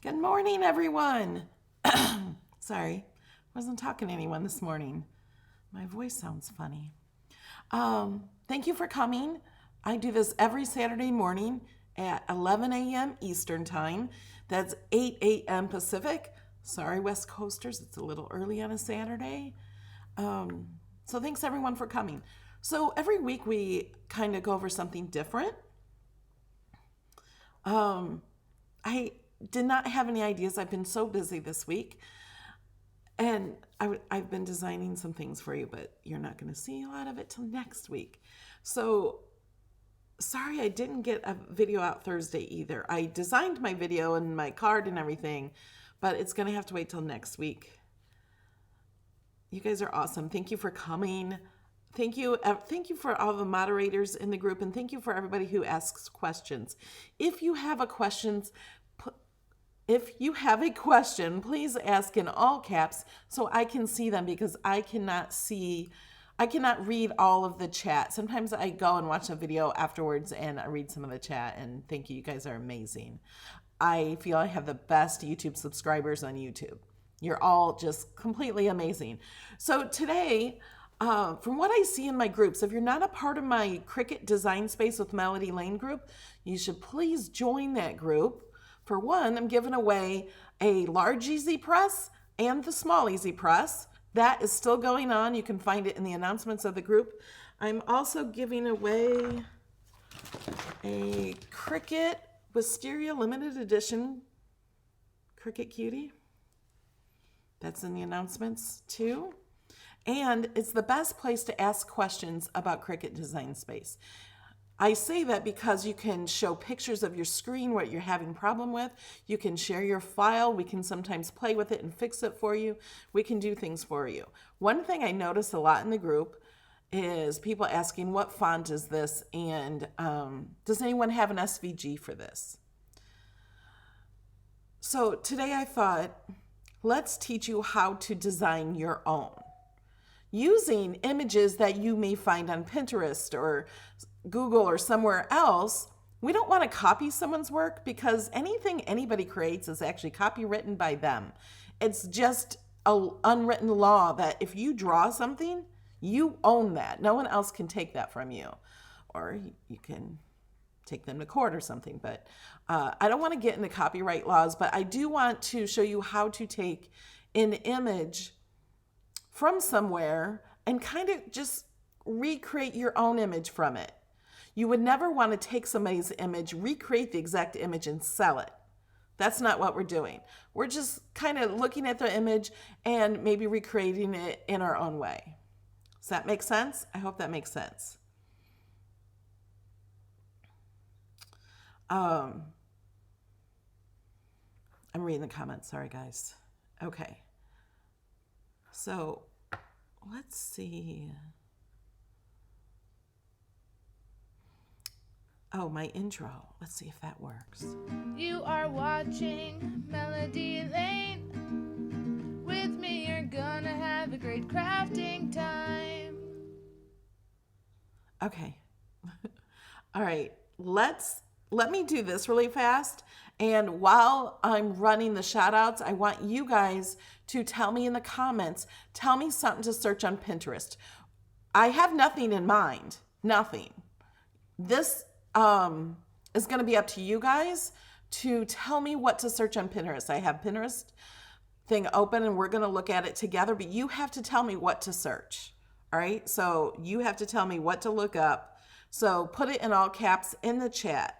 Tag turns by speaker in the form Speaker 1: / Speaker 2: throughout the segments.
Speaker 1: Good morning, everyone. Sorry, wasn't talking to anyone this morning. My voice sounds funny. Thank you for coming. I do this every Saturday morning at 11 a.m. Eastern Time. That's 8 a.m. Pacific. Sorry, West Coasters, it's a little early on a Saturday. So thanks everyone for coming. So every week we kind of go over something different. I did not have any ideas. I've been so busy this week. And I've been designing some things for you, but you're not going to see a lot of it till next week. So sorry I didn't get a video out Thursday either. I designed my video and my card and everything, but it's going to have to wait till next week. You guys are awesome. Thank you for coming. Thank you for all the moderators in the group, and thank you for everybody who asks questions. If you have a question, please ask in all caps so I can see them, because I cannot read all of the chat. Sometimes I go and watch a video afterwards and I read some of the chat, and thank you. You guys are amazing. I feel I have the best YouTube subscribers on YouTube. You're all just completely amazing. So today, from what I see in my groups, if you're not a part of my Cricut Design Space with Melody Lane group, you should please join that group. For one, I'm giving away a large Easy Press and the small Easy Press. That is still going on. You can find it in the announcements of the group. I'm also giving away a Cricut Wisteria Limited Edition Cricut Cutie. That's in the announcements too. And it's the best place to ask questions about Cricut Design Space. I say that because you can show pictures of your screen, what you're having problem with. You can share your file. We can sometimes play with it and fix it for you. We can do things for you. One thing I notice a lot in the group is people asking, what font is this? And does anyone have an SVG for this? So today I thought, let's teach you how to design your own using images that you may find on Pinterest or Google or somewhere else. We don't want to copy someone's work, because anything anybody creates is actually copywritten by them. It's just an unwritten law that if you draw something, you own that. No one else can take that from you. Or you can take them to court or something. But I don't want to get into copyright laws, but I do want to show you how to take an image from somewhere and kind of just recreate your own image from it. You would never want to take somebody's image, recreate the exact image, and sell it. That's not what we're doing. We're just kind of looking at the image and maybe recreating it in our own way. Does that make sense? I hope that makes sense. I'm reading the comments. Sorry, guys. Okay. So let's see. Oh, my intro. Let's see if that works.
Speaker 2: You are watching Melody Lane. With me, you're gonna have a great crafting time.
Speaker 1: Okay. All right. Let me do this really fast. And while I'm running the shout outs, I want you guys to tell me in the comments, tell me something to search on Pinterest. I have nothing in mind. Nothing. This is going to be up to you guys to tell me what to search on Pinterest. I have Pinterest thing open and we're going to look at it together, but you have to tell me what to search. All right. So you have to tell me what to look up. So put it in all caps in the chat.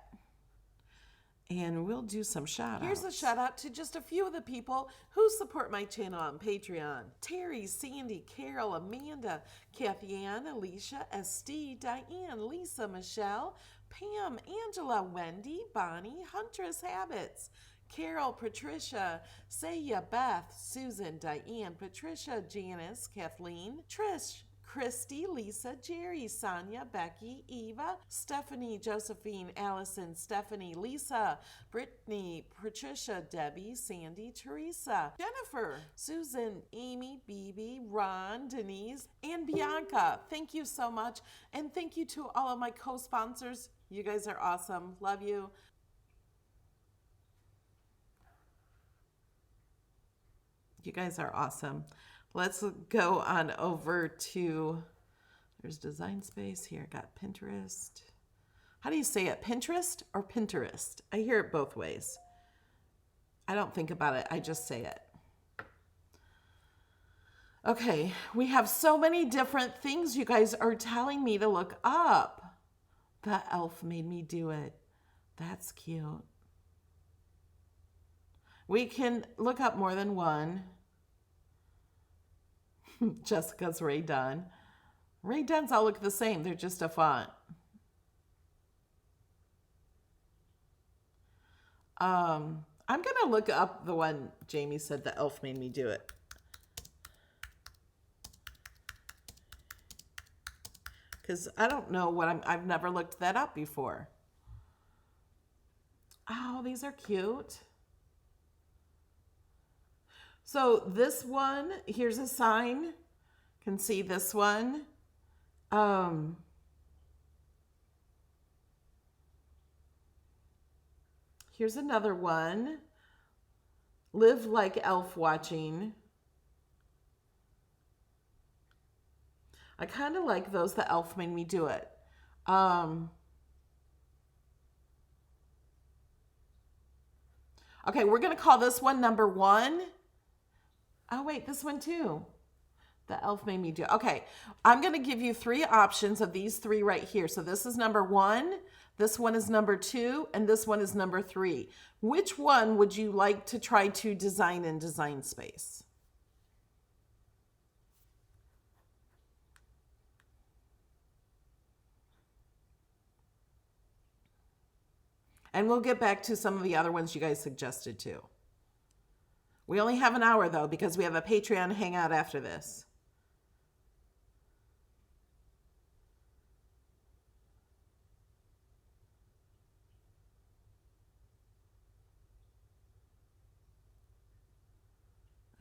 Speaker 1: And we'll do some shout outs. Here's a shout out to just a few of the people who support my channel on Patreon. Terry, Sandy, Carol, Amanda, Kathy Ann, Alicia, SD, Diane, Lisa, Michelle, Pam, Angela, Wendy, Bonnie, Huntress Habits, Carol, Patricia, Saya, Beth, Susan, Diane, Patricia, Janice, Kathleen, Trish, Christy, Lisa, Jerry, Sonia, Becky, Eva, Stephanie, Josephine, Allison, Stephanie, Lisa, Brittany, Patricia, Debbie, Sandy, Teresa, Jennifer, Susan, Amy, BB, Ron, Denise, and Bianca. Thank you so much. And thank you to all of my co-sponsors. You guys are awesome. Love you. You guys are awesome. Let's go on over to, there's Design Space here. Got Pinterest. How do you say it? Pinterest or Pinterest? I hear it both ways. I don't think about it. I just say it. Okay, we have so many different things you guys are telling me to look up. The elf made me do it. That's cute. We can look up more than one. Jessica's Ray Dunn. Ray Dunns all look the same. They're just a font. I'm going to look up the one Jamie said the elf made me do it. Because I don't know what I've never looked that up before. Oh, these are cute. So this one, here's a sign. You can see this one. Here's another one. Live like elf watching. I kind of like those. The elf made me do it. Okay, we're going to call this one number 1. Oh, wait, this one too. The elf made me do it. Okay, I'm going to give you 3 options of these 3 right here. So this is number 1, this one is number 2, and this one is number 3. Which one would you like to try to design in Design Space? And we'll get back to some of the other ones you guys suggested too. We only have an hour though, because we have a Patreon hangout after this.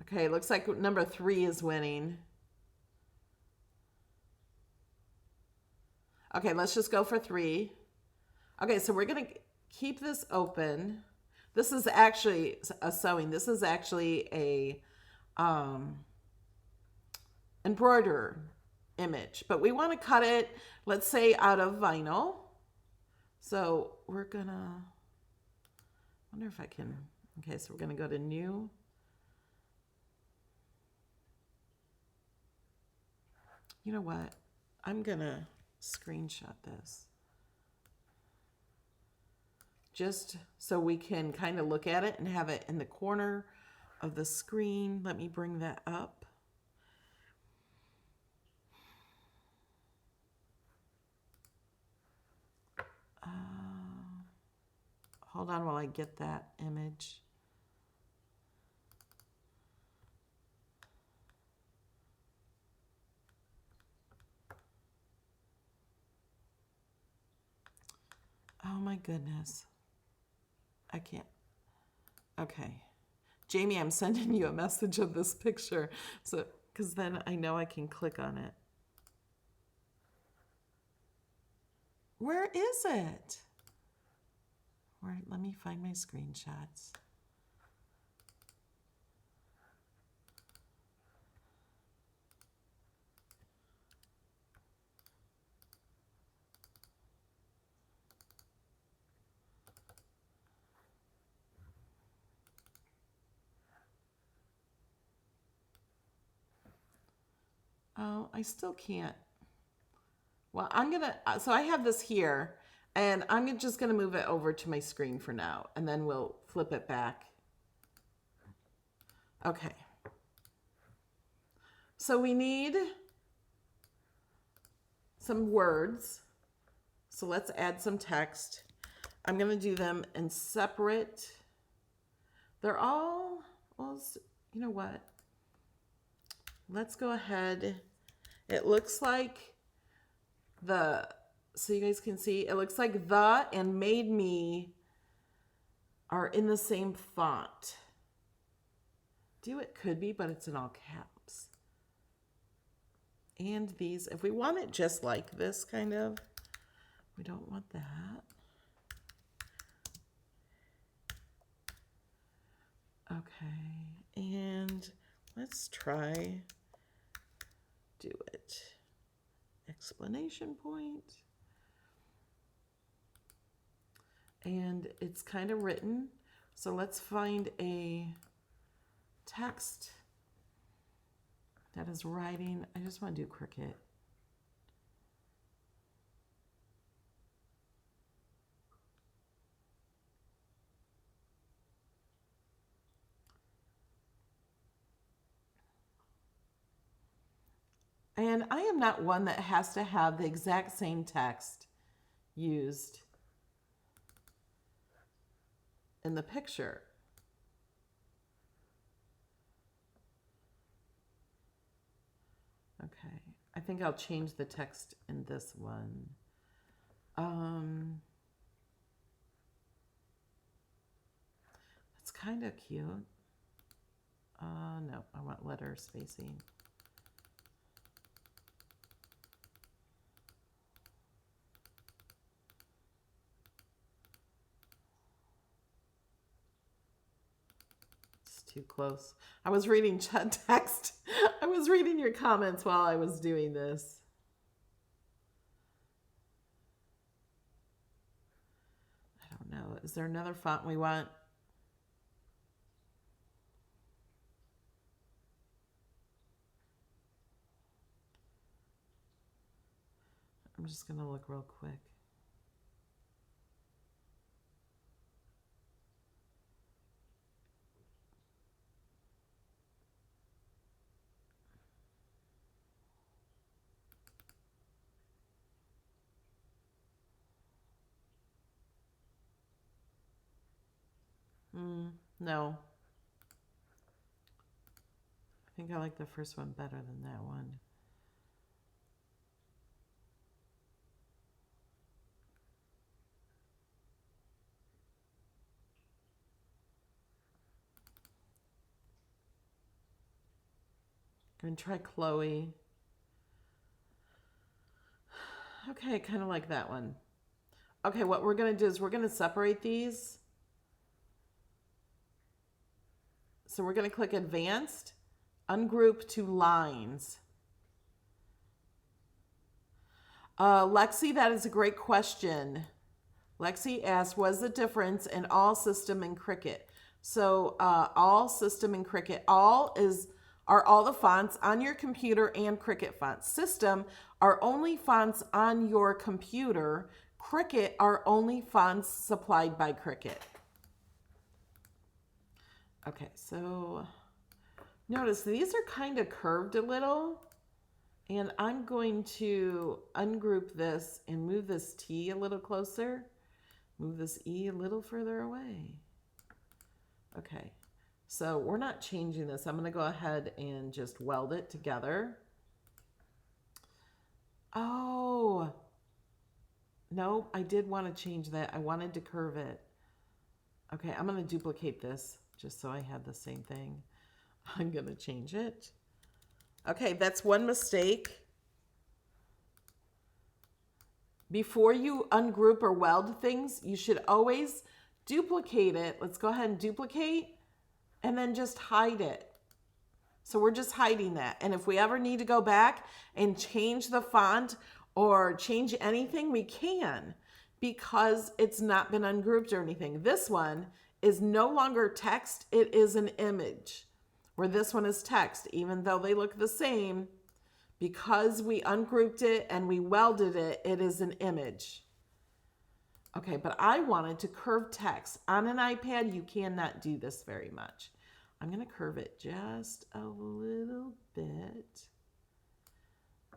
Speaker 1: Okay, looks like number 3 is winning. Okay, let's just go for 3. Okay, so we're going to keep this open. This is actually a sewing. This is actually a embroider image, but we want to cut it, let's say, out of vinyl. So we're gonna, wonder if I can, okay, so we're gonna go to new. You know what? I'm gonna screenshot this, just so we can kind of look at it and have it in the corner of the screen. Let me bring that up. Hold on while I get that image. Oh my goodness. I can't. Okay. Jamie, I'm sending you a message of this picture, so because then I know I can click on it. Where is it? Where, let me find my screenshots. Oh, I still can't. Well, I'm gonna, so I have this here, and I'm just gonna move it over to my screen for now, and then we'll flip it back. Okay. So we need some words. So let's add some text. I'm gonna do them in separate. They're all, well, you know what? Let's go ahead. It looks like so you guys can see, it looks like the and made me are in the same font. It could be, but it's in all caps. And these, if we want it just like this kind of, we don't want that. Okay, and Let's try do it. Exclamation point. And it's kind of written. So let's find a text that is writing. I just want to do Cricut. And I am not one that has to have the exact same text used in the picture. Okay, I think I'll change the text in this one. It's kind of cute. No, I want letter spacing. Too close. I was reading chat text. I was reading your comments while I was doing this. I don't know. Is there another font we want? I'm just going to look real quick. No. I think I like the first one better than that one. I'm going to try Chloe. Okay, I kind of like that one. Okay, what we're going to do is we're going to separate these. So we're going to click Advanced, Ungroup to Lines. Lexi, that is a great question. Lexi asked, what's the difference in All System and Cricut? So All System and Cricut, are all the fonts on your computer and Cricut fonts. System are only fonts on your computer. Cricut are only fonts supplied by Cricut. Okay, so notice these are kind of curved a little, and I'm going to ungroup this and move this T a little closer, move this E a little further away. Okay, so we're not changing this. I'm going to go ahead and just weld it together. Oh, no, I did want to change that. I wanted to curve it. Okay, I'm going to duplicate this just so I have the same thing. I'm going to change it. Okay, that's one mistake. Before you ungroup or weld things, you should always duplicate it. Let's go ahead and duplicate and then just hide it. So we're just hiding that. And if we ever need to go back and change the font or change anything, we can, because it's not been ungrouped or anything. This one is no longer text, it is an image. Where this one is text, even though they look the same, because we ungrouped it and we welded it, it is an image. Okay, but I wanted to curve text. On an iPad, you cannot do this very much. I'm going to curve it just a little bit.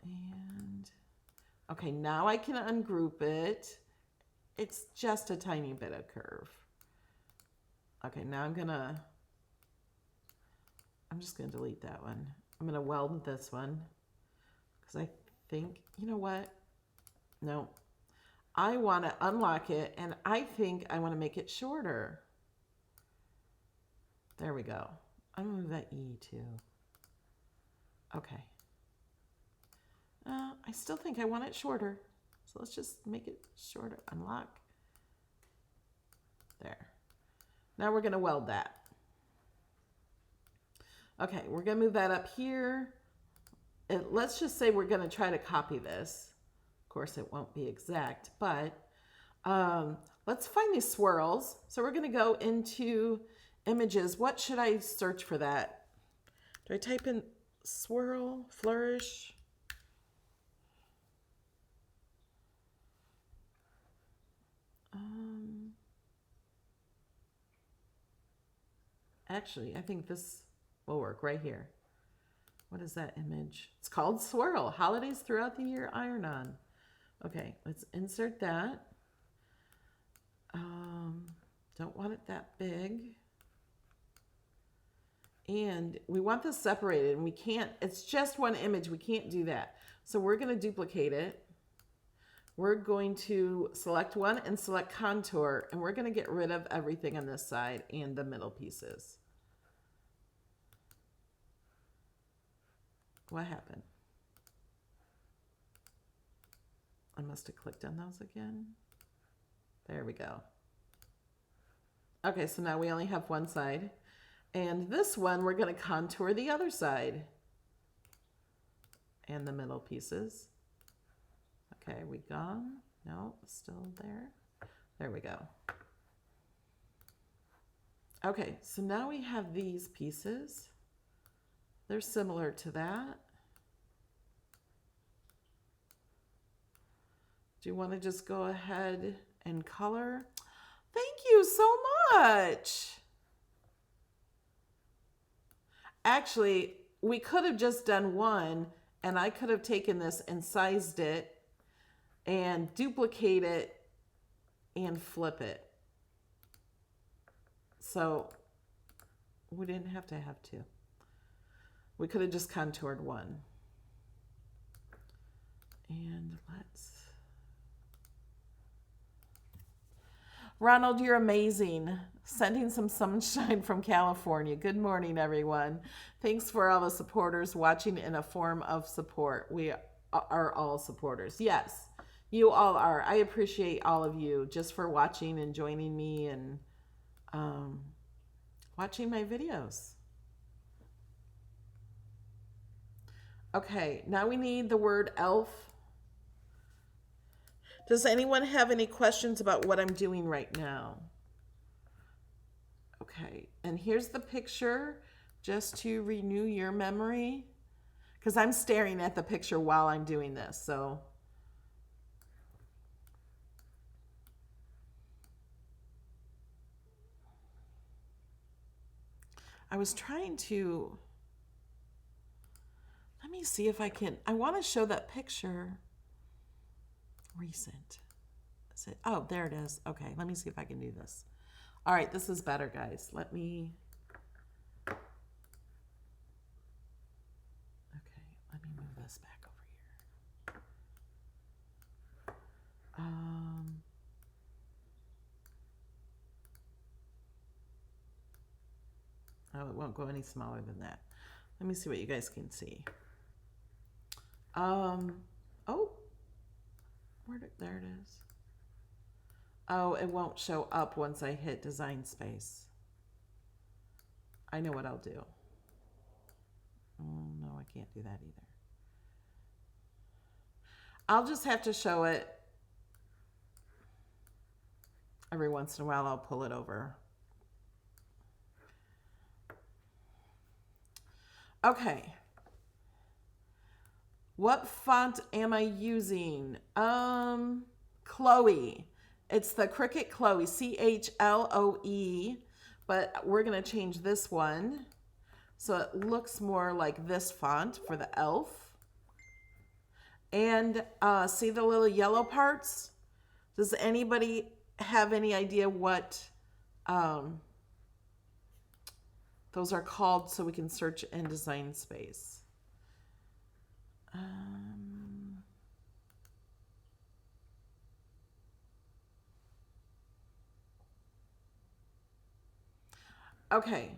Speaker 1: And, okay, now I can ungroup it. It's just a tiny bit of curve. Okay, now I'm just going to delete that one. I'm going to weld this one because I think, you know what? No, I want to unlock it, and I think I want to make it shorter. There we go. I'm going to move that E too. Okay. I still think I want it shorter. So let's just make it shorter. Unlock. There. Now we're going to weld that. Okay, we're going to move that up here. Let's just say we're going to try to copy this. Of course, it won't be exact, but let's find these swirls. So we're going to go into images. What should I search for that? Do I type in swirl, flourish? Actually, I think this will work right here. What is that image? It's called Swirl, Holidays Throughout the Year Iron-On. Okay, let's insert that. Don't want it that big. And we want this separated, and we can't, it's just one image, we can't do that. So we're going to duplicate it. We're going to select one and select contour, and we're going to get rid of everything on this side and the middle pieces. What happened? I must have clicked on those again. There we go. Okay, so now we only have one side. And this one, we're going to contour the other side and the middle pieces. Okay, we gone? No, still there. There we go. Okay, so now we have these pieces. They're similar to that. Do you want to just go ahead and color? Thank you so much. Actually, we could have just done one, and I could have taken this and sized it and duplicate it and flip it. So we didn't have to have two. We could have just contoured one. And let's... Ronald, you're amazing. Sending some sunshine from California. Good morning, everyone. Thanks for all the supporters watching in a form of support. We are all supporters. Yes, you all are. I appreciate all of you just for watching and joining me and watching my videos. Okay, now we need the word elf. Does anyone have any questions about what I'm doing right now? Okay, and here's the picture just to renew your memory, because I'm staring at the picture while I'm doing this. So I was trying to, let me see if I can, I want to show that picture. Recent. Is it? Oh, there it is. Okay, let me see if I can do this. All right, this is better, guys. Let me... Okay, let me move this back over here. Oh, it won't go any smaller than that. Let me see what you guys can see. Oh, there it is. Oh, it won't show up once I hit design space. I know what I'll do. Oh, no, I can't do that either. I'll just have to show it every once in a while. I'll pull it over. Okay. What font am I using? Chloe. It's the Cricut Chloe, C-H-L-O-E, but we're going to change this one so it looks more like this font for the elf. And see the little yellow parts? Does anybody have any idea what those are called so we can search in design space? Okay.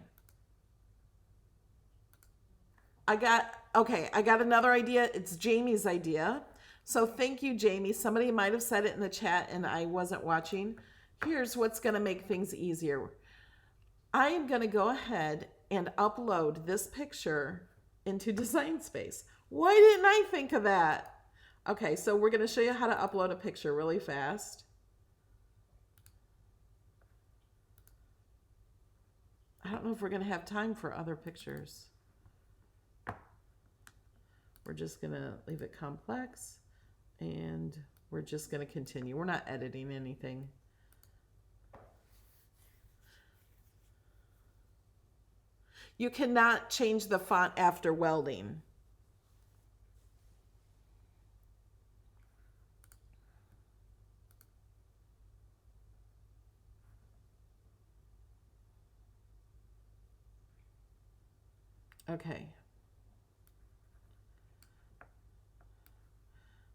Speaker 1: I got another idea. It's Jamie's idea. So thank you, Jamie. Somebody might have said it in the chat and I wasn't watching. Here's what's going to make things easier. I am going to go ahead and upload this picture into Design Space. Why didn't I think of that? Okay, so we're going to show you how to upload a picture really fast. I don't know if we're going to have time for other pictures. We're just going to leave it complex, and we're just going to continue. We're not editing anything. You cannot change the font after welding. Okay.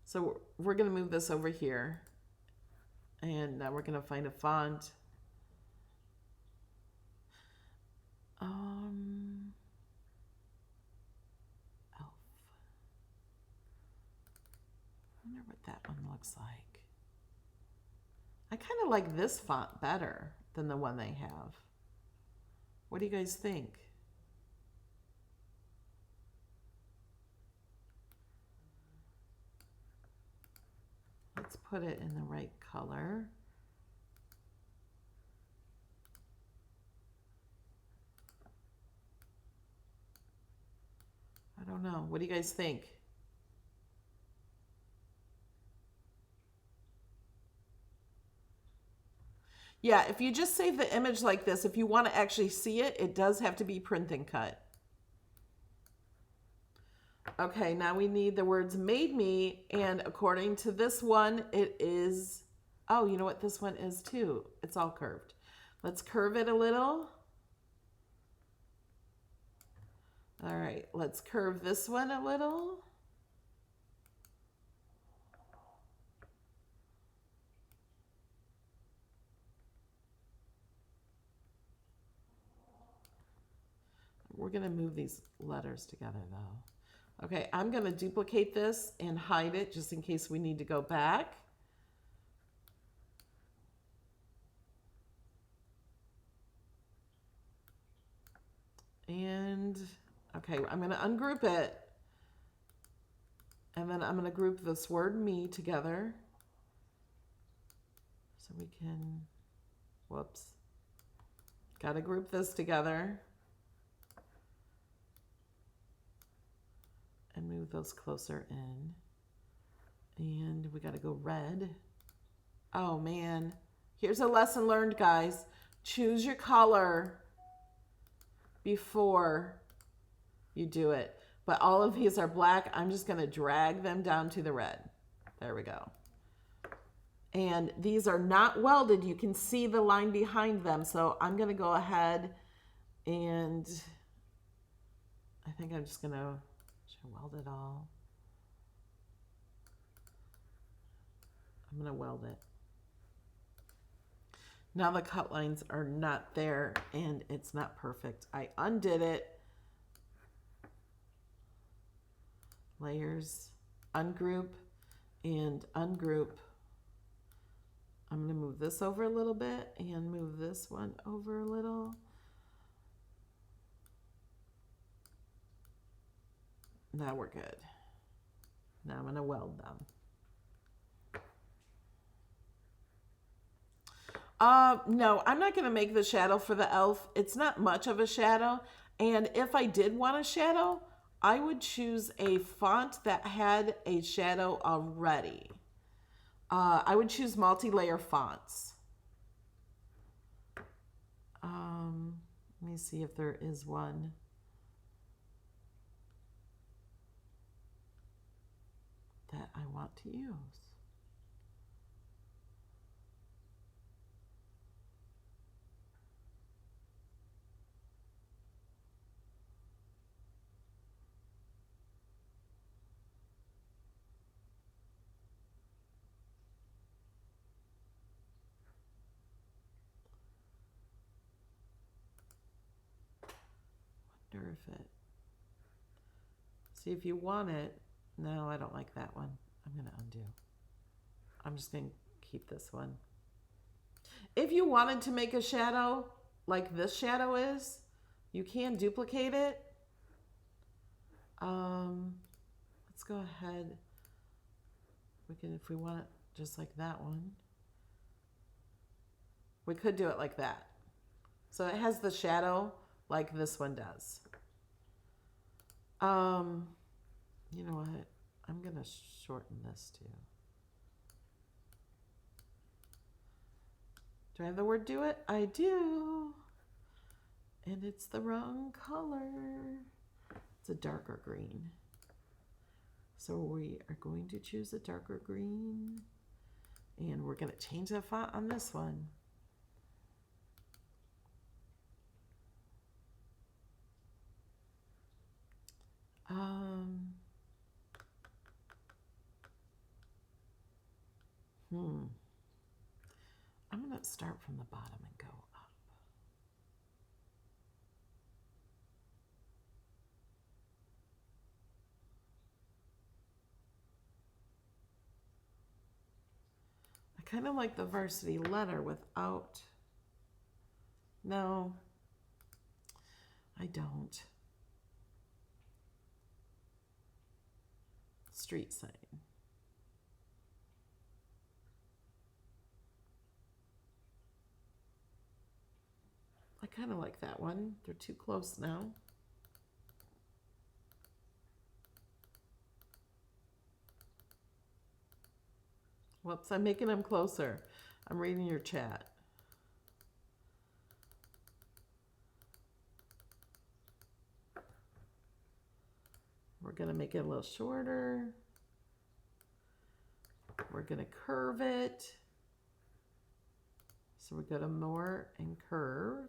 Speaker 1: So we're going to move this over here. And now we're going to find a font. Elf. I wonder what that one looks like. I kind of like this font better than the one they have. What do you guys think? Let's put it in the right color. I don't know. What do you guys think? Yeah, if you just save the image like this, if you want to actually see it, it does have to be print and cut. Okay, now we need the words made me, and according to this one, it is, oh, you know what this one is too? It's all curved. Let's curve it a little. All right, let's curve this one a little. We're gonna move these letters together though. Okay, I'm gonna duplicate this and hide it just in case we need to go back. And okay, I'm gonna ungroup it. And then I'm gonna group this word me together. So we can, whoops. Gotta group this together. And move those closer in. And we gotta go red. Oh man, here's a lesson learned, guys. Choose your color before you do it. But all of these are black. I'm just gonna drag them down to the red. There we go. And these are not welded. You can see the line behind them. So I'm gonna go ahead and I think I'm just gonna weld it all. I'm gonna weld it. Now the cut lines are not there and it's not perfect. I undid it. Layers, ungroup and ungroup. I'm gonna move this over a little bit and move this one over a little. Now we're good. Now I'm gonna weld them. No, I'm not gonna make the shadow for the elf. It's not much of a shadow. And if I did want a shadow, I would choose a font that had a shadow already. I would choose multi-layer fonts. Let me see if there is one. That I want to use. Wonder if it, see if you want it. No, I don't like that one. I'm going to undo. I'm just going to keep this one. If you wanted to make a shadow like this shadow is, You can duplicate it. Let's go ahead. We can, if we want it just like that one. We could do it like that. So it has the shadow like this one does. You know what? I'm gonna shorten this too. Do I have the word do it? I do. And it's the wrong color. It's a darker green. So we are going to choose a darker green. And we're going to change the font on this one. I'm going to start from the bottom and go up. I kind of like the varsity letter without... No, I don't. Street sign. I kind of like that one. They're too close now. Whoops, I'm making them closer. I'm reading your chat. We're going to make it a little shorter. We're going to curve it. So we go to more and curve.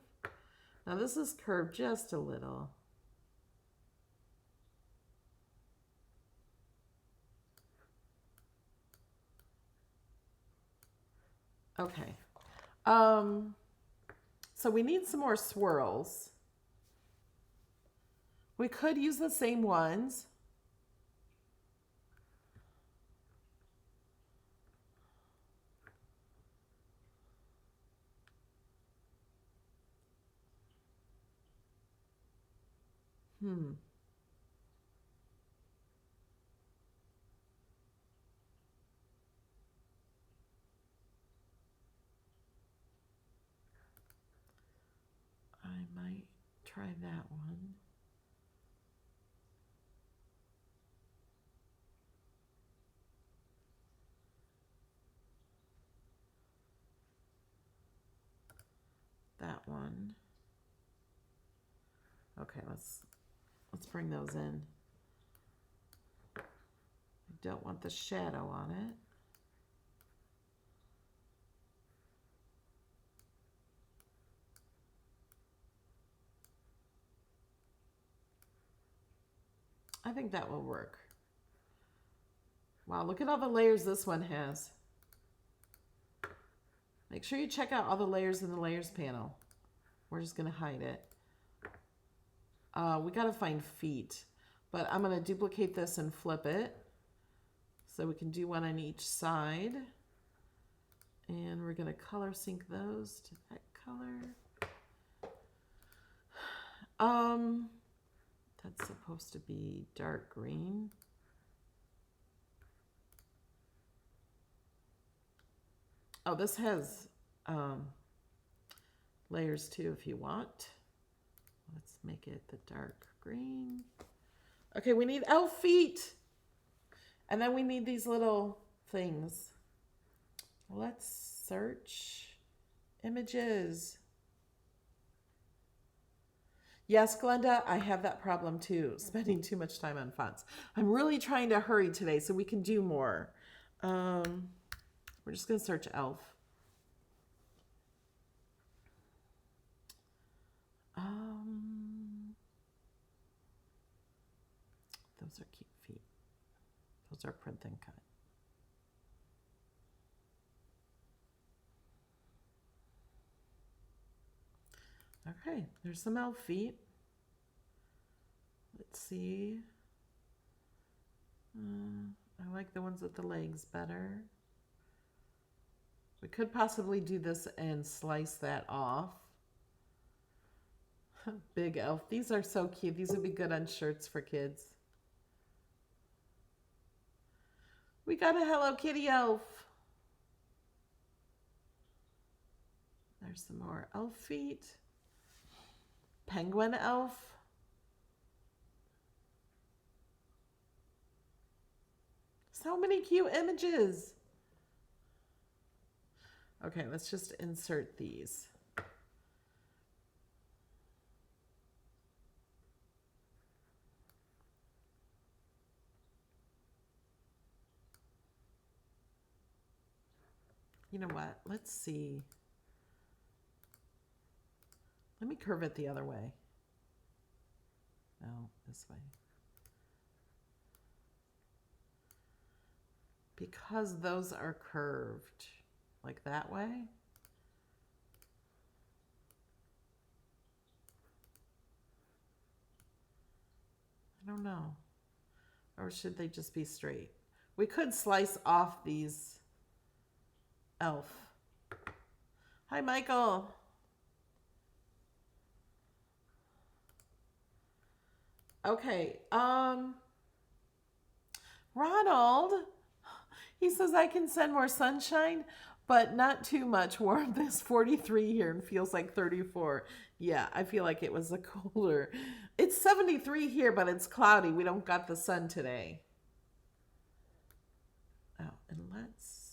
Speaker 1: Now this is curved just a little. Okay. So we need some more swirls. We could use the same ones. I might try that one. That one. Okay, let's bring those in. I don't want the shadow on it. I think that will work. Wow, look at all the layers this one has. Make sure you check out all the layers in the layers panel. We're just gonna hide it. We gotta find feet, but I'm gonna duplicate this and flip it. So we can do one on each side. And we're gonna color sync those to that color. That's supposed to be dark green. Oh, this has layers too if you want. Let's make it the dark green. Okay, we need elf feet. And then we need these little things. Let's search images. Yes, Glenda, I have that problem too, spending too much time on fonts. I'm really trying to hurry today so we can do more. We're just going to search elf. Those are cute feet. Those are print and cut. Okay, there's some elf feet. Let's see. I like the ones with the legs better. We could possibly do this and slice that off. Big elf. These are so cute. These would be good on shirts for kids. We got a Hello Kitty elf. There's some more elf feet. Penguin elf. So many cute images. Okay, let's just insert these. You know what? Let's see. Let me curve it the other way. No, this way. Because those are curved, like that way. I don't know. Or should they just be straight? We could slice off these elf. Hi, Michael. Okay, Ronald, he says I can send more sunshine, but not too much warmth. It's 43 here and feels like 34. Yeah, I feel like it was a cooler. It's 73 here, but it's cloudy. We don't got the sun today. Oh, and let's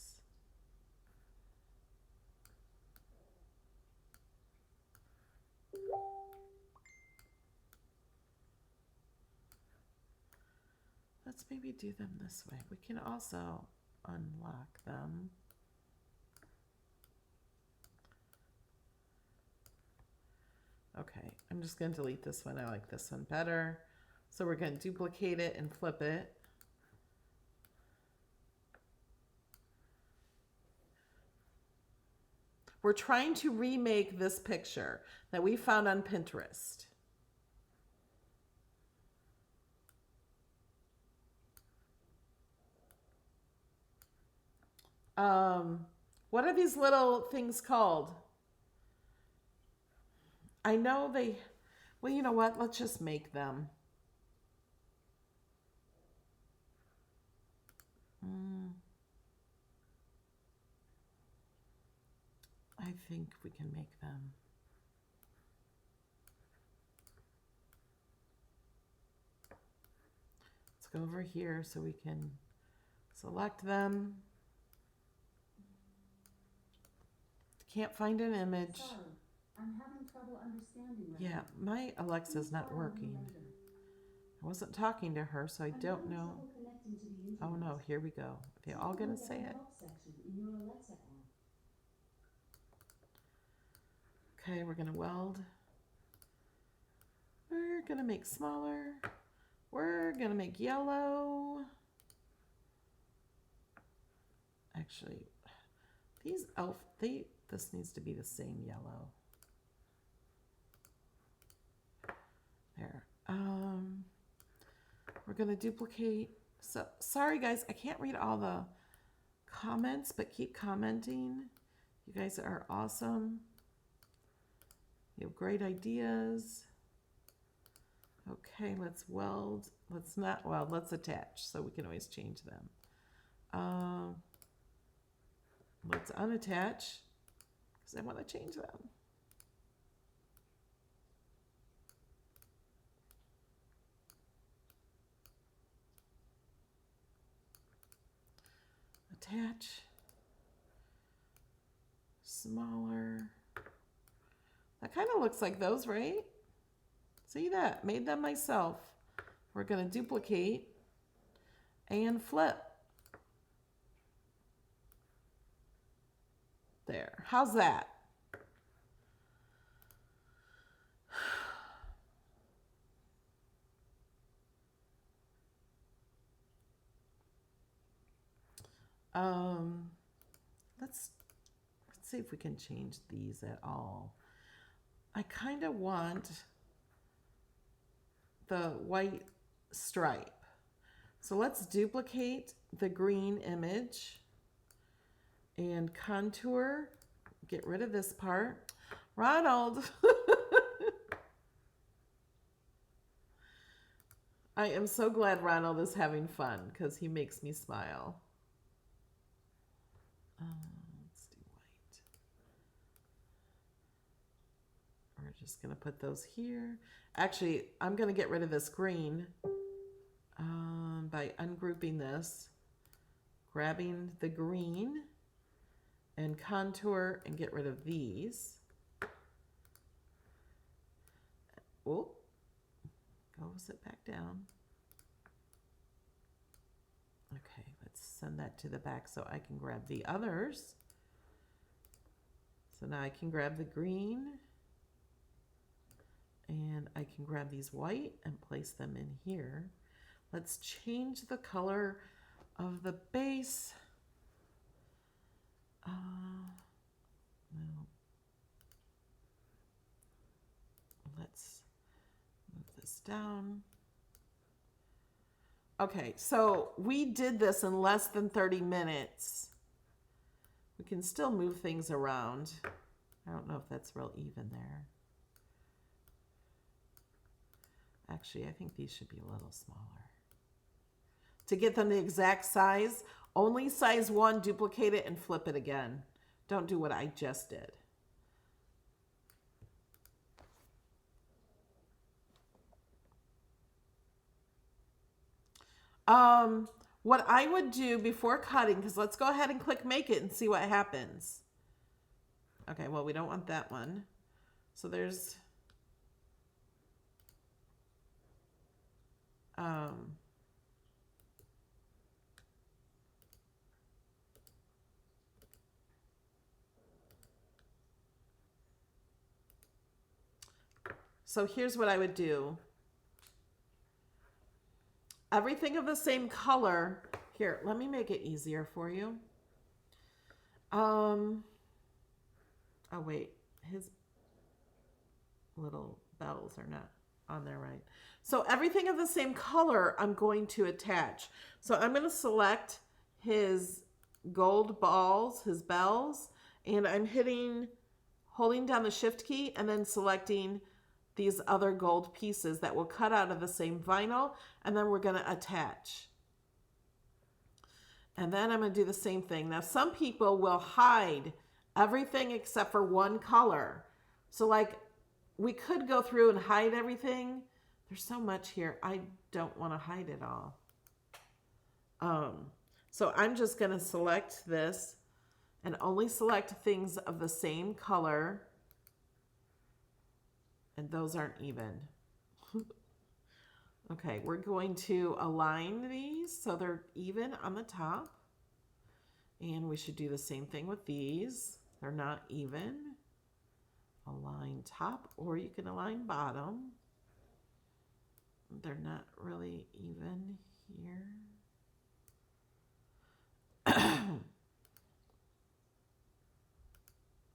Speaker 1: maybe do them this way. We can also unlock them. Okay, I'm just going to delete this one. I like this one better. So we're going to duplicate it and flip it. We're trying to remake this picture that we found on Pinterest. What are these little things called? I know they, well, you know what? Let's just make them. I think we can make them. Let's go over here so we can select them. Can't find an image.
Speaker 3: Sorry, I'm having trouble understanding right
Speaker 1: Yeah,
Speaker 3: now.
Speaker 1: my Alexa's not working. I wasn't talking to her, so I don't know. Oh no, here we go. They're all gonna say it. Okay, we're gonna weld. We're gonna make smaller. We're gonna make yellow. Actually, these elf, this needs to be the same yellow. There. We're gonna duplicate. So sorry guys, I can't read all the comments, but keep commenting. You guys are awesome. You have great ideas. Okay, let's weld. Let's not weld, let's attach so we can always change them. Let's unattach because I want to change them. Attach. Smaller. That kind of looks like those, right? See that? Made them myself. We're going to duplicate and flip. There. How's that? Let's see if we can change these at all. I kind of want the white stripe. So let's duplicate the green image and contour. Get rid of this part. Ronald. I am so glad Ronald is having fun because he makes me smile. Let's do white. We're just going to put those here. Actually, I'm going to get rid of this green by ungrouping this, grabbing the green and contour and get rid of these. Oh, goes it back down. Okay, let's send that to the back so I can grab the others. So now I can grab the green and I can grab these white and place them in here. Let's change the color of the base. No. Let's move this down. Okay, so we did this in less than 30 minutes. We can still move things around. I don't know if that's real even there. Actually, I think these should be a little smaller. To get them the exact size, only size 1, duplicate it and flip it again. Don't do what I just did. What I would do before cutting, because let's go ahead and click make it and see what happens. Okay, well, we don't want that one. So there's so here's what I would do. Everything of the same color. Here, let me make it easier for you. Oh wait, his little bells are not on there right. So everything of the same color I'm going to attach. So I'm going to select his gold balls, his bells, and I'm holding down the shift key and then selecting these other gold pieces that will cut out of the same vinyl, and then we're going to attach. And then I'm going to do the same thing. Now, some people will hide everything except for one color. So like we could go through and hide everything. There's so much here. I don't want to hide it all. So I'm just going to select this and only select things of the same color. And those aren't even. Okay, we're going to align these so they're even on the top. And we should do the same thing with these. They're not even. Align top, or you can align bottom. They're not really even here.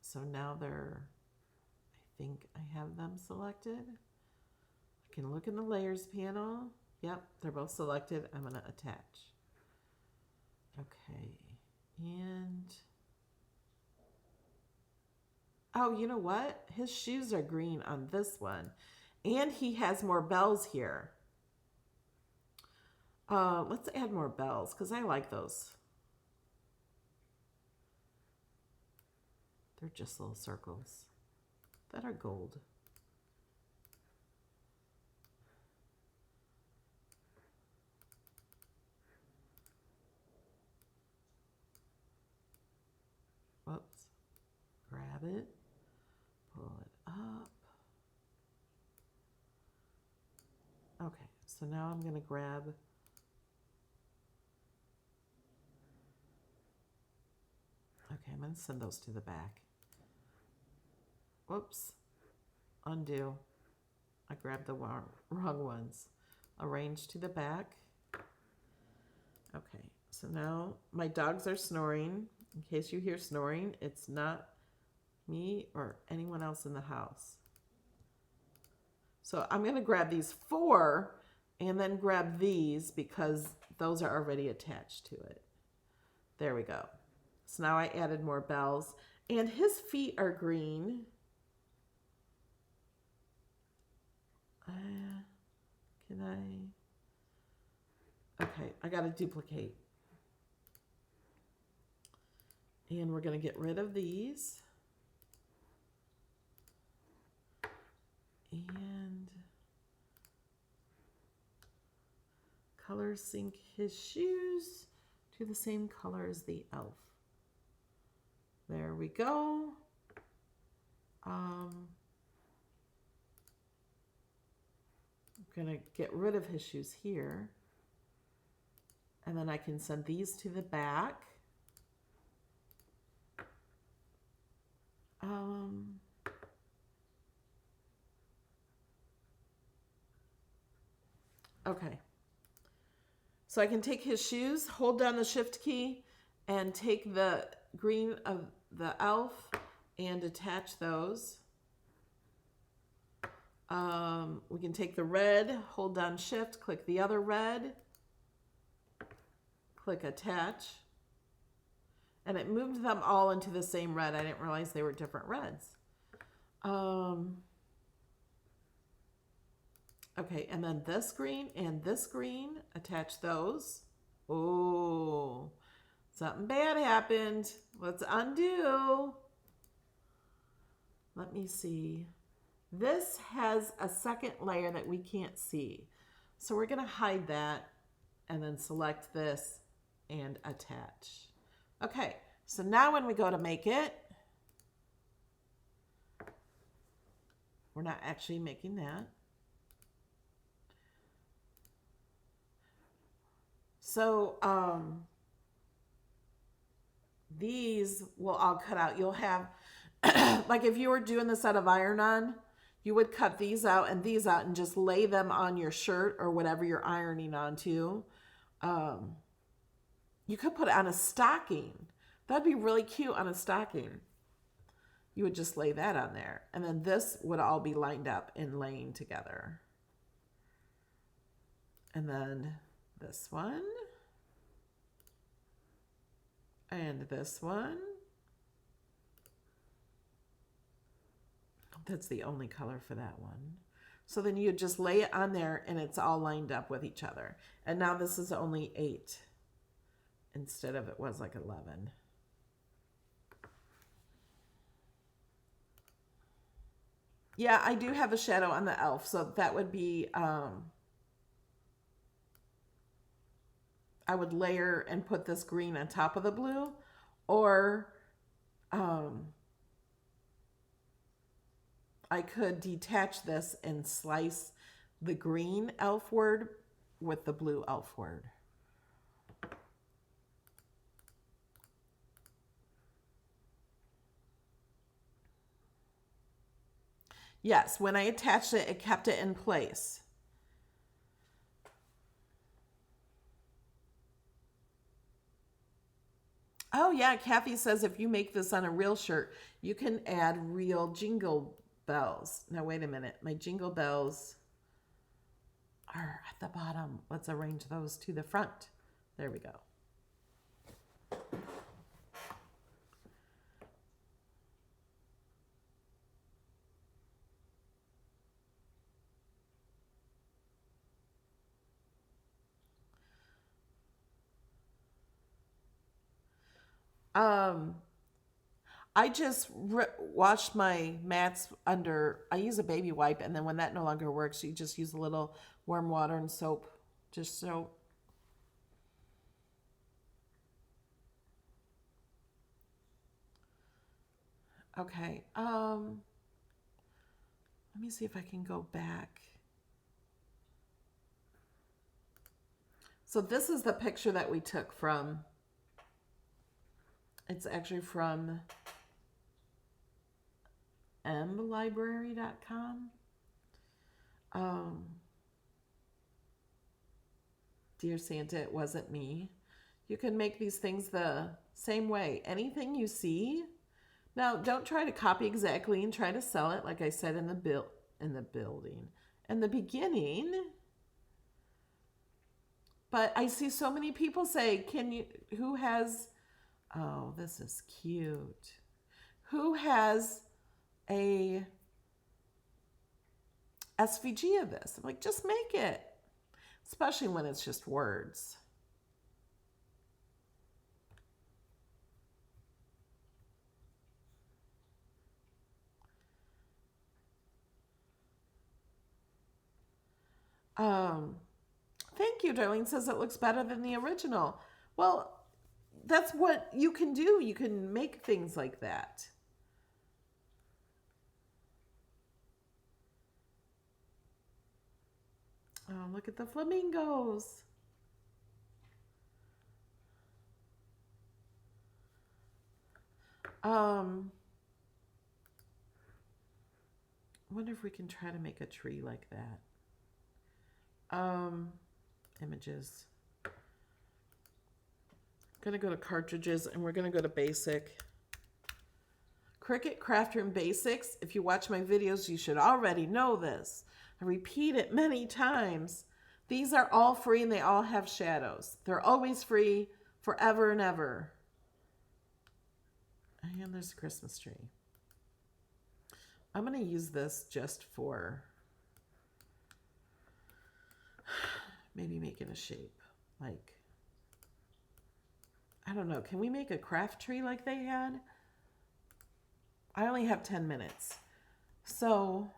Speaker 1: So now they're, I think I have them selected. I can look in the layers panel. Yep, they're both selected. I'm going to attach. Okay, and oh, you know what? His shoes are green on this one. And he has more bells here. Let's add more bells because I like those. They're just little circles that are gold. Whoops. Grab it. Pull it up. Okay, so now I'm going to grab okay, I'm going to send those to the back. Whoops. Undo. I grabbed the wrong ones. Arrange to the back. Okay, so now my dogs are snoring. In case you hear snoring, it's not me or anyone else in the house. So I'm going to grab these 4 and then grab these because those are already attached to it. There we go. So now I added more bells. And his feet are green. Can I? Okay, I got to duplicate. And we're going to get rid of these. And color sync his shoes to the same color as the elf. There we go. I'm going to get rid of his shoes here. And then I can send these to the back. Okay. So I can take his shoes, hold down the shift key, and take the green of the elf and attach those. We can take the red, hold down shift, click the other red, click attach, and it moved them all into the same red. I didn't realize they were different reds. Okay, and then this green and this green, attach those. Oh, something bad happened. Let's undo. Let me see. This has a second layer that we can't see. So we're going to hide that and then select this and attach. Okay, so now when we go to make it, we're not actually making that. So these will all cut out. You'll have, like if you were doing this out of iron-on, you would cut these out and these out and just lay them on your shirt or whatever you're ironing onto. You could put it on a stocking. That'd be really cute on a stocking. You would just lay that on there. And then this would all be lined up and laying together. And then this one. And this one. That's the only color for that one. So then you just lay it on there and it's all lined up with each other. And now this is only 8 instead of it was like 11. Yeah, I do have a shadow on the elf, so that would be, I would layer and put this green on top of the blue, or I could detach this and slice the green elf word with the blue elf word. Yes, when I attached it, it kept it in place. Oh yeah, Kathy says if you make this on a real shirt, you can add real jingle bells. Now wait a minute, my jingle bells are at the bottom. Let's arrange those to the front. There we go. I just washed my mats under, I use a baby wipe, and then when that no longer works, you just use a little warm water and soap, just so. Okay, let me see if I can go back. So this is the picture that we took from, it's actually from mlibrary.com. Dear Santa, it wasn't me. You can make these things the same way. Anything you see. Now, don't try to copy exactly and try to sell it, like I said in the beginning. But I see so many people say, "Can you? Who has? Oh, this is cute. Who has a SVG of this?" I'm like, just make it, especially when it's just words. Um, Thank you, Darlene says it looks better than the original. Well, that's what you can do. You can make things like that. Oh, look at the flamingos. Wonder if we can try to make a tree like that. Images. Gonna go to cartridges and we're gonna go to basic. Cricut Craft Room Basics. If you watch my videos, you should already know this. I repeat it many times. These are all free and they all have shadows. They're always free forever and ever. And there's a Christmas tree. I'm going to use this just for maybe making a shape. Like, I don't know. Can we make a craft tree like they had? I only have 10 minutes. So,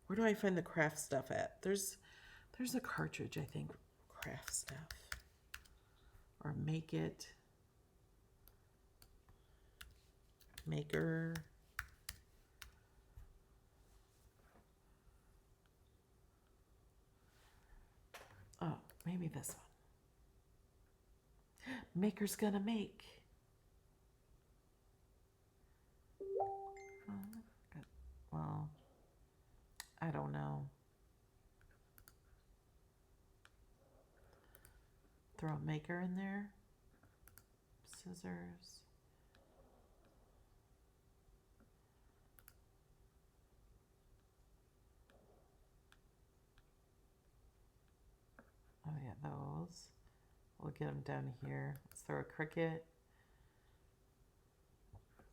Speaker 1: where do I find the craft stuff at? There's a cartridge, I think, craft stuff. Or make it. Maker. Oh, maybe this one. Maker's gonna make. Well, I don't know. Throw a maker in there. Scissors. Oh yeah, those. We'll get them down here. Let's throw a Cricut.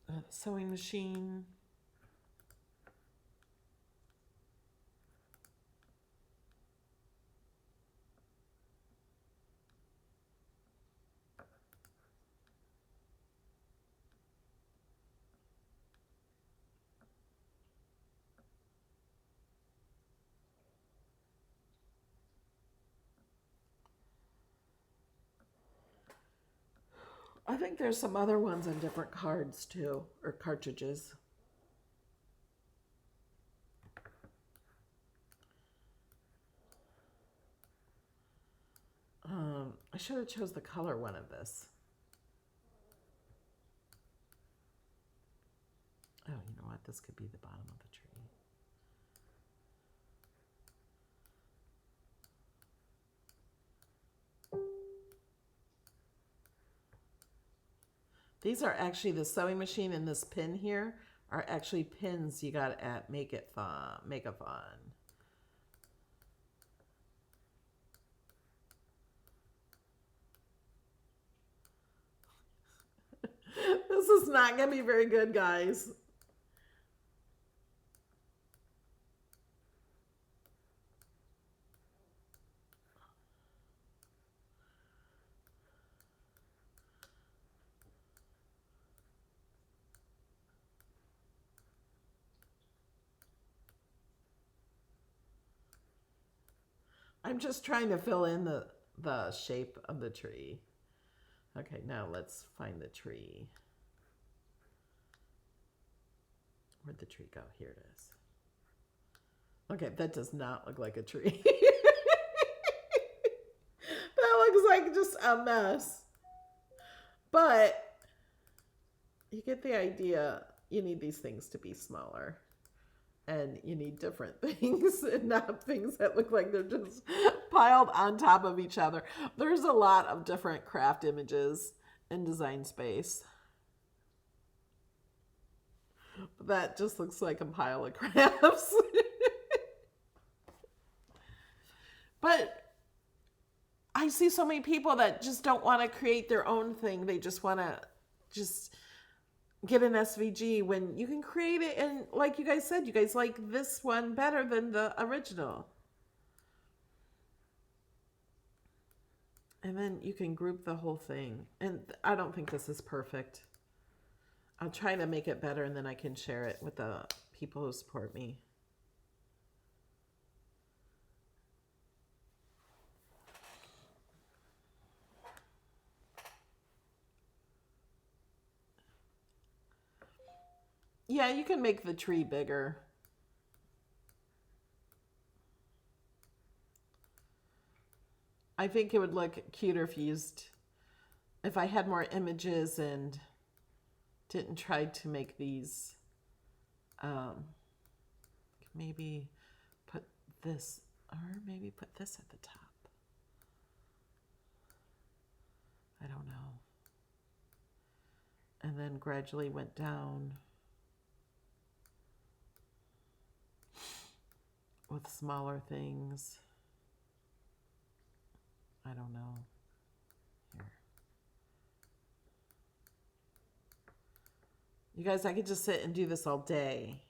Speaker 1: A sewing machine. I think there's some other ones on different cards too, or cartridges. I should have chose the color one of this. Oh, you know what? This could be the bottom of the tree. These are actually the sewing machine and this pin here are actually pins you got at Make It Fun, Make a Fun. This is not going to be very good, guys. I'm just trying to fill in the shape of the tree. Okay, now let's find the tree. Where'd the tree go? Here it is. Okay, that does not look like a tree. That looks like just a mess. But you get the idea. You need these things to be smaller. And you need different things and not things that look like they're just piled on top of each other. There's a lot of different craft images in Design Space. That just looks like a pile of crafts. But I see so many people that just don't want to create their own thing. They just want to just get an SVG when you can create it. And like you guys said, you guys like this one better than the original. And then you can group the whole thing. And I don't think this is perfect. I'll try to make it better and then I can share it with the people who support me. Yeah, you can make the tree bigger. I think it would look cuter if I had more images and didn't try to make these, maybe put this, or maybe put this at the top. I don't know. And then gradually went down with smaller things. I don't know. Here. You guys, I could just sit and do this all day.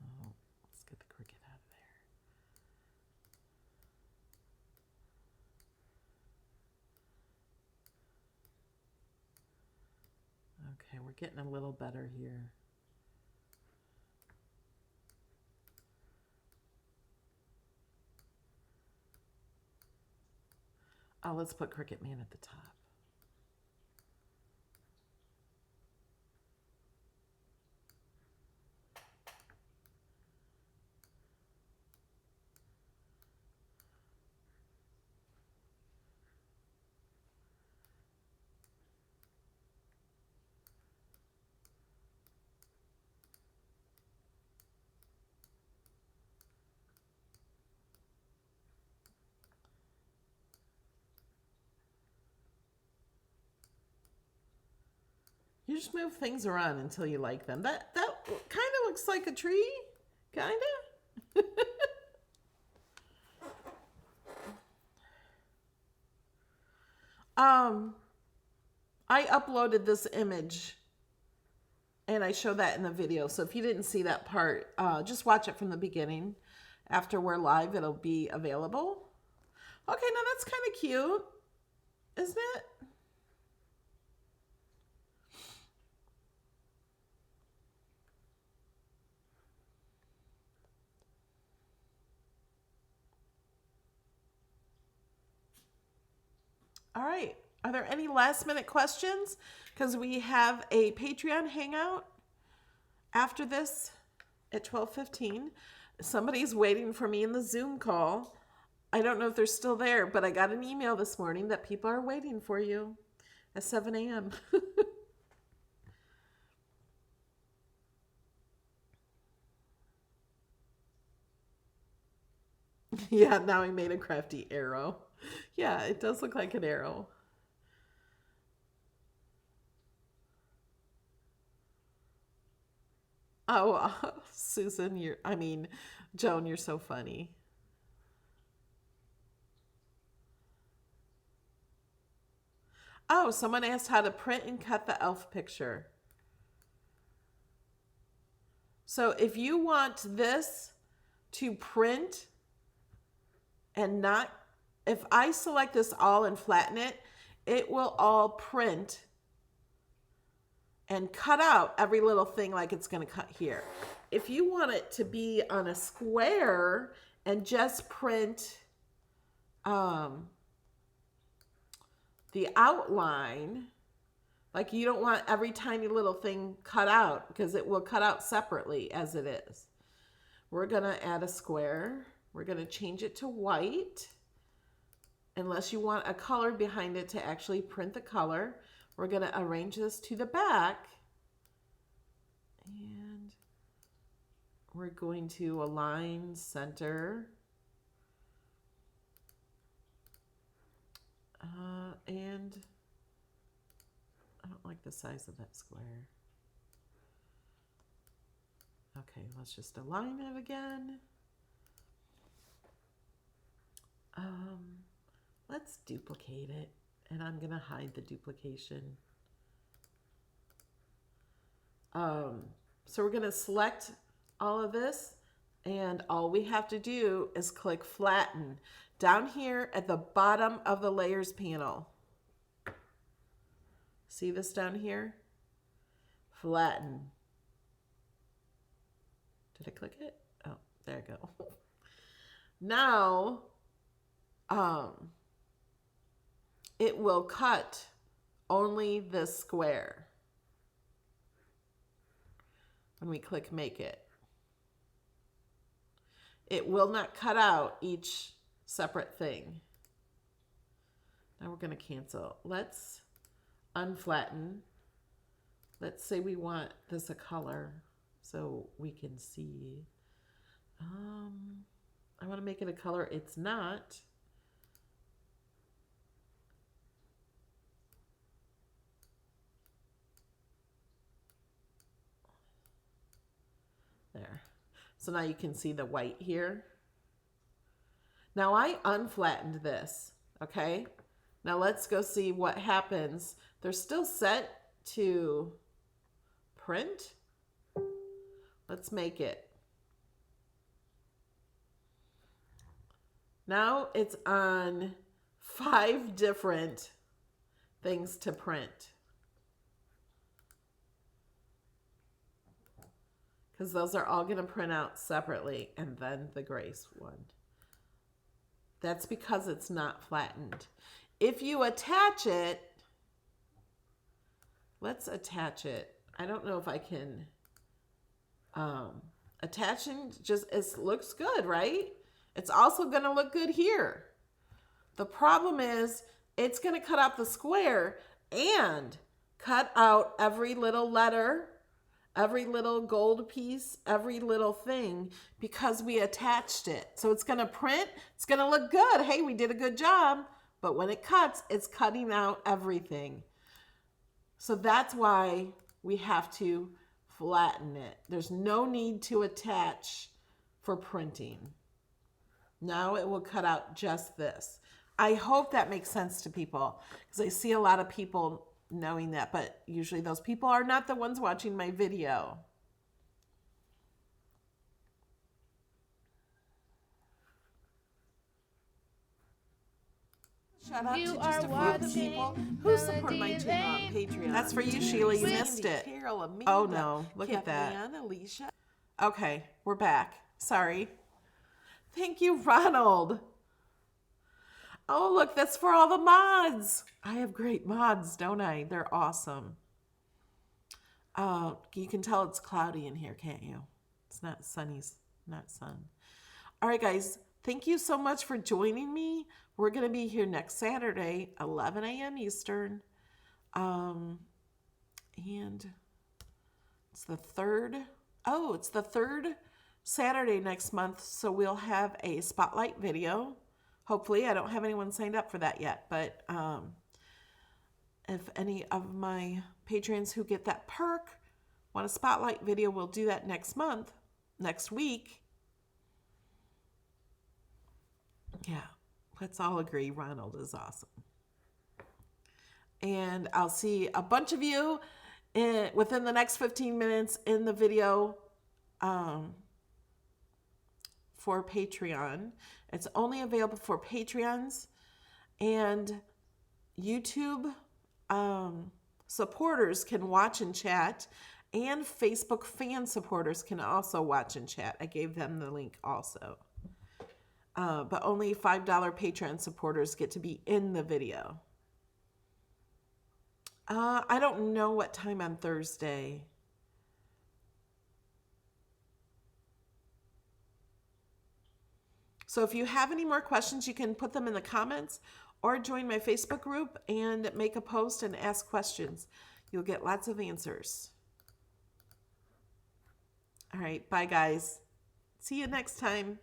Speaker 1: Oh, let's get the Cricut out of there. Okay, we're getting a little better here. Oh, let's put Cricut Man at the top. You just move things around until you like them. That kind of looks like a tree, kind of. I uploaded this image and I show that in the video. So if you didn't see that part, just watch it from the beginning. After we're live, it'll be available. Okay, now that's kind of cute, isn't it? All right. Are there any last minute questions? Because we have a Patreon hangout after this at 12:15. Somebody's waiting for me in the Zoom call. I don't know if they're still there, but I got an email this morning that people are waiting for you at 7 a.m. Yeah, now I made a crafty arrow. Yeah, it does look like an arrow. Oh, Susan, Joan, you're so funny. Oh, someone asked how to print and cut the elf picture. So if you want this to print and not, if I select this all and flatten it, it will all print and cut out every little thing like it's going to cut here. If you want it to be on a square and just print the outline, like you don't want every tiny little thing cut out because it will cut out separately as it is. We're going to add a square. We're going to change it to white. Unless you want a color behind it to actually print the color. We're going to arrange this to the back. And we're going to align, center. And I don't like the size of that square. Okay, let's just align it again. Let's duplicate it, and I'm gonna hide the duplication. So we're gonna select all of this And all we have to do is click flatten down here at the bottom of the layers panel. See this down here? Flatten. Did I click it? Oh, there I go. Now, it will cut only this square when we click make it. It will not cut out each separate thing. Now we're going to cancel. Let's unflatten. Let's say we want this a color so we can see. I want to make it a color it's not. There. So now you can see the white here. Now I unflattened this, okay? Now let's go see what happens. They're still set to print. Let's make it. Now it's on 5 different things to print. Because those are all going to print out separately, and then the grace one. That's because it's not flattened. If you attach it, let's attach it. I don't know if I can. Attaching just, it looks good, right? It's also going to look good here. The problem is it's going to cut out the square and cut out every little letter, every little gold piece, every little thing, because we attached it. So it's going to print, it's going to look good. Hey, we did a good job. But when it cuts, it's cutting out everything. So that's why we have to flatten it. There's no need to attach for printing. Now it will cut out just this. I hope that makes sense to people, because I see a lot of people knowing that, but usually those people are not the ones watching my video. Shout out
Speaker 2: You
Speaker 1: to
Speaker 2: are
Speaker 1: just a few of the people who support my channel on Patreon. That's for you, Sheila. You missed it.
Speaker 2: Carol, Amanda,
Speaker 1: Oh no, look at that.
Speaker 2: Alicia.
Speaker 1: Okay, we're back. Sorry. Thank you, Ronald. Oh, look, that's for all the mods. I have great mods, don't I? They're awesome. You can tell it's cloudy in here, can't you? It's not sunny, not sun. All right, guys, thank you so much for joining me. We're going to be here next Saturday, 11 a.m. Eastern. And it's the third. Oh, it's the third Saturday next month, so we'll have a spotlight video. Hopefully, I don't have anyone signed up for that yet, but if any of my patrons who get that perk want a spotlight video, we'll do that next month, next week. Yeah, let's all agree Ronald is awesome. And I'll see a bunch of you within the next 15 minutes in the video for Patreon. It's only available for Patreons, and YouTube supporters can watch and chat, and Facebook fan supporters can also watch and chat. I gave them the link also. But only $5 Patreon supporters get to be in the video. I don't know what time on Thursday. So if you have any more questions, you can put them in the comments or join my Facebook group and make a post and ask questions. You'll get lots of answers. All right, bye guys. See you next time.